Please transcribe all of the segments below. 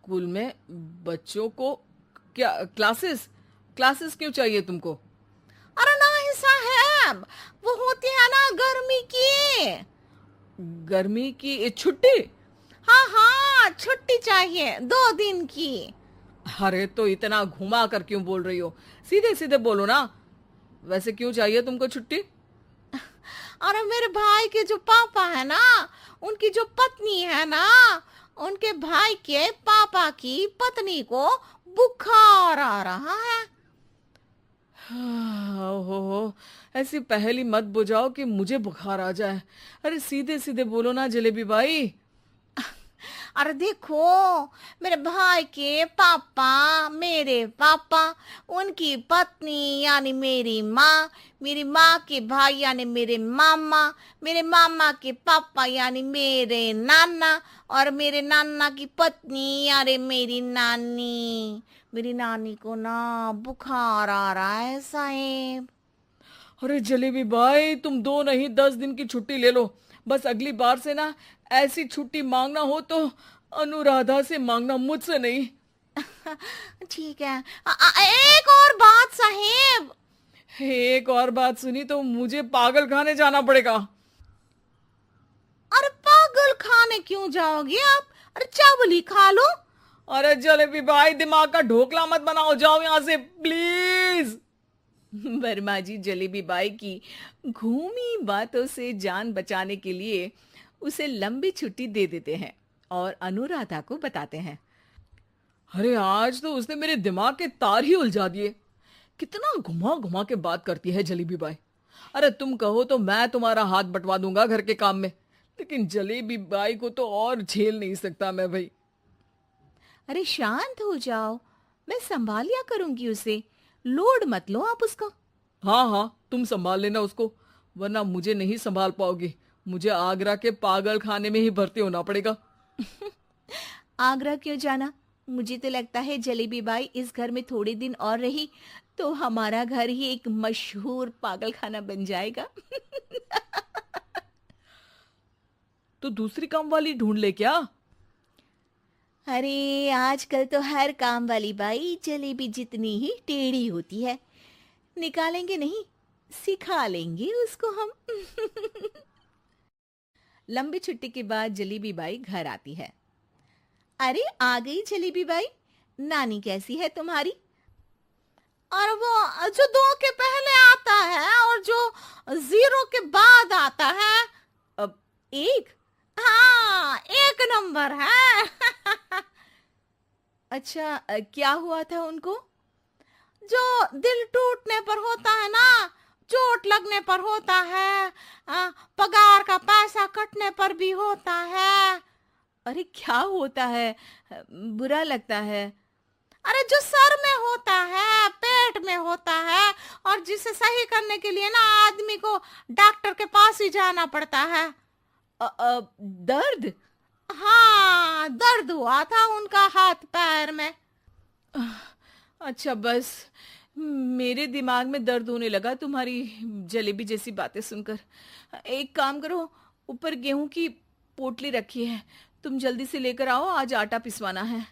School में बच्चों को क्या क्लासेस क्लासेस क्यों चाहिए तुमको? अरे नहीं साहब, वो होती है ना गर्मी की। गर्मी की छुट्टी? हाँ हाँ, छुट्टी चाहिए 2 दिन की। अरे तो इतना घुमा कर क्यों बोल रही हो? सीधे सीधे बोलो ना। वैसे क्यों चाहिए तुमको छुट्टी? अरे मेरे भाई के जो पापा है ना, उनकी जो पत्नी है ना, उनके भाई के पापा की पत्नी को बुखार आ रहा है। ओहो, ऐसी पहेली मत बुझाओ कि मुझे बुखार आ जाए। अरे सीधे सीधे बोलो ना जलेबी भाई। अरे देखो, मेरे भाई के पापा, मेरे पापा, उनकी पत्नी यानी मेरी माँ के भाई यानी मेरे मामा के पापा यानी मेरे नाना, और मेरे नाना की पत्नी यानी मेरी नानी को ना बुखार आ रहा है साहेब। अरे जलेबी भाई, तुम 2 नहीं 10 दिन की छुट्टी ले लो। बस अगली बार से ना ऐसी छुट्टी मांगना हो तो अनुराधा से मांगना, मुझसे नहीं। ठीक है। एक और बात साहेब। एक और बात सुनी तो मुझे पागल खाने जाना पड़ेगा। अरे पागल खाने क्यों जाओगे आप? अरे चावल ही खा लो। अरे जलेबी भाई, दिमाग का ढोकला मत बनाओ, जाओ यहाँ से प्लीज। वर्मा जी जलेबी बाई की घूमी बातों से जान बचाने के लिए उसे लंबी छुट्टी दे देते हैं और अनुराधा को बताते हैं। अरे आज तो उसने मेरे दिमाग के तार ही उलझा दिए। कितना घुमा घुमा के बात करती है जलेबी बाई। अरे तुम कहो तो मैं तुम्हारा हाथ बंटवा दूंगा घर के काम में, लेकिन जलेबी बाई को तो और झेल नहीं सकता मैं भाई। अरे शांत हो जाओ, मैं संभाल लिया करूंगी उसे। लोड मत लो आप उसका। हाँ हाँ, तुम संभाल लेना उसको, वरना मुझे नहीं संभाल पाओगी। मुझे आगरा के पागल खाने में ही भर्ती होना पड़ेगा। आगरा क्यों जाना? मुझे तो लगता है जलेबी बाई इस घर में थोड़े दिन और रही तो हमारा घर ही एक मशहूर पागल खाना बन जाएगा। तो दूसरी काम वाली ढूंढ ले क्या? अरे आजकल तो हर काम वाली बाई जलेबी जितनी ही टेढ़ी होती है। निकालेंगे नहीं, सिखा लेंगे उसको हम। लंबी छुट्टी के बाद जलेबी बाई घर आती है। अरे आ गई जलेबी बाई, नानी कैसी है तुम्हारी? और वो जो 2 के पहले आता है और जो 0 के बाद आता है। अब एक, हाँ 1 नंबर है। अच्छा, क्या हुआ था उनको? जो दिल टूटने पर होता है ना, चोट लगने पर होता है, पगार का पैसा कटने पर भी होता है। अरे क्या होता है? बुरा लगता है? अरे जो सर में होता है, पेट में होता है, और जिसे सही करने के लिए ना आदमी को डॉक्टर के पास ही जाना पड़ता है। दर्द? हाँ, दर्द हुआ था उनका हाथ पैर में। अच्छा बस, मेरे दिमाग में दर्द होने लगा तुम्हारी जलेबी जैसी बातें सुनकर। एक काम करो, ऊपर गेहूं की पोटली रखी है, तुम जल्दी से लेकर आओ, आज आटा पिसवाना है।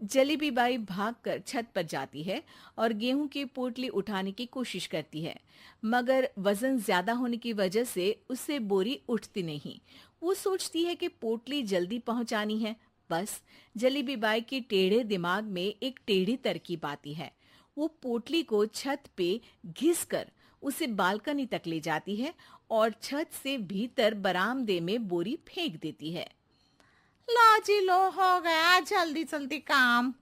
जलेबी बाई भागकर छत पर जाती है और गेहूं की पोटली उठाने की कोशिश करती है, मगर वजन ज्यादा होने की वजह से उससे बोरी उठती नहीं। वो सोचती है कि पोटली जल्दी पहुंचानी है। बस जलेबी बाई के टेढ़े दिमाग में एक टेढ़ी तरकीब आती है। वो पोटली को छत पे घिसकर उसे बालकनी तक ले जाती है और छत से भीतर बरामदे में बोरी फेंक देती है। लो जी लो, हो गया जल्दी जल्दी काम।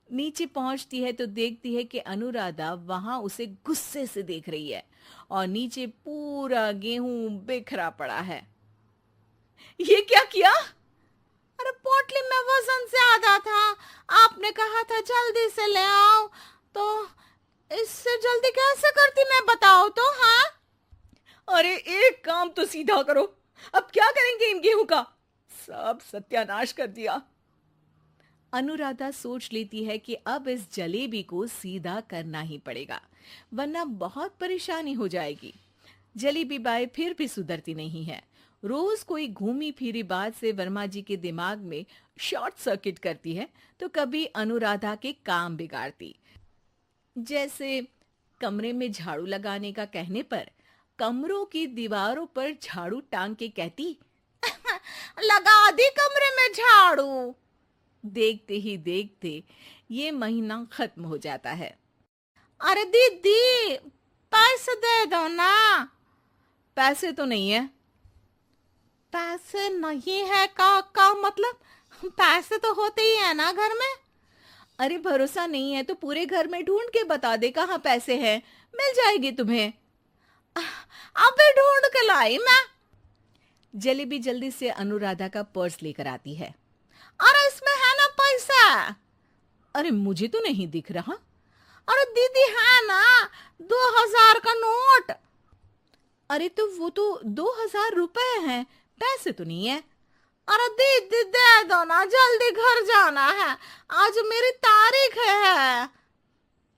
नीचे पहुंचती है तो देखती है कि अनुराधा वहां उसे गुस्से से देख रही है और नीचे पूरा गेहूं बिखरा पड़ा है। ये क्या किया? अरे पोटली में वजन ज्यादा था, आपने कहा था जल्दी से ले आओ, तो इससे जल्दी कैसे करती मैं बताओ तो। हाँ, अरे एक काम तो सीधा करो, अब क्या करेंगे इन गेहूं का? सब सत्यानाश कर दिया। अनुराधा सोच लेती है कि अब इस जलेबी को सीधा करना ही पड़ेगा, वरना बहुत परेशानी हो जाएगी। जलेबी बाई फिर भी सुधरती नहीं है। रोज कोई घूमी फिरी बात से वर्मा जी के दिमाग में शॉर्ट सर्किट करती है तो कभी अनुराधा के काम बिगाड़ती। जैसे कमरे में झाड़ू लगाने का कहने पर कमरों की दीवारों पर झाड़ू टांग के कहती। लगा दी कमरे में झाड़ू। देखते ही देखते ये महीना खत्म हो जाता है। अरे दीदी, पैसे दे दो ना। पैसे तो नहीं है। पैसे नहीं है का मतलब? पैसे तो होते ही है ना घर में। अरे भरोसा नहीं है तो पूरे घर में ढूंढ के बता दे कहाँ पैसे हैं, मिल जाएगी तुम्हें। अबे ढूंढ के लाई मैं। जलेबी जल्दी से अनुराधा का पर्स लेकर आती है। अरे इसमें है ना पैसा। अरे मुझे तो नहीं दिख रहा। अरे दीदी है ना, 2000 का नोट। अरे तो वो तो 2000 रुपए हैं, पैसे तो नहीं है। अरे दीदी दे दो ना, जल्दी घर जाना है, आज मेरी तारीख है।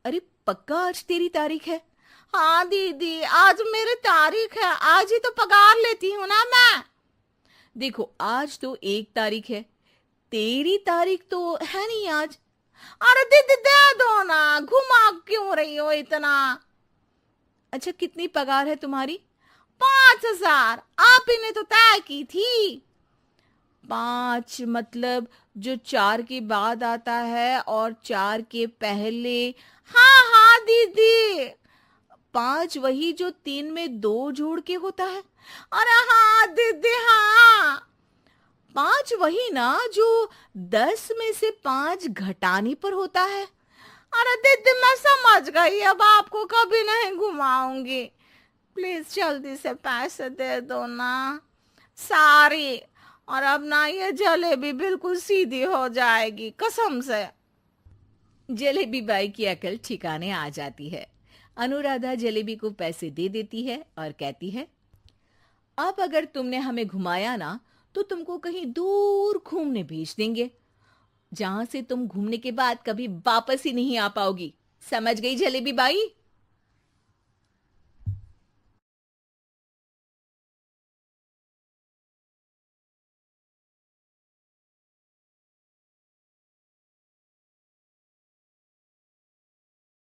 अरे पक्का आज तेरी तारीख है? हाँ दीदी, आज मेरी तारीख है, आज ही तो पगार लेती हूँ ना मैं। देखो आज तो 1 तारीख है, तेरी तारीख तो है नहीं आज। अरे दीदी दे दो ना, घुमा क्यों रही हो इतना? अच्छा कितनी पगार है तुम्हारी? 5000, आप ही ने तो तय की थी। 5 मतलब जो 4 के बाद आता है और 4 के पहले। हाँ हाँ दीदी। 5 वही जो 3 में 2 जोड़ के होता है। अरे हाँ दीदी हाँ। 5 वही ना जो 10 में से 5 घटाने पर होता है। अरे दीदी मैं समझ गई, अब आपको कभी नहीं घुमाऊंगी। प्लीज जल्दी से पैसे दे दो ना, सारी। और अब ना ये जलेबी बिल्कुल सीधी हो जाएगी कसम से। जलेबी बाई की अकल ठिकाने आ जाती है। अनुराधा जलेबी को पैसे दे देती है और कहती है, अब अगर तुमने हमें घुमाया ना तो तुमको कहीं दूर घूमने भेज देंगे, जहां से तुम घूमने के बाद कभी वापस ही नहीं आ पाओगी। समझ गई जलेबी बाई?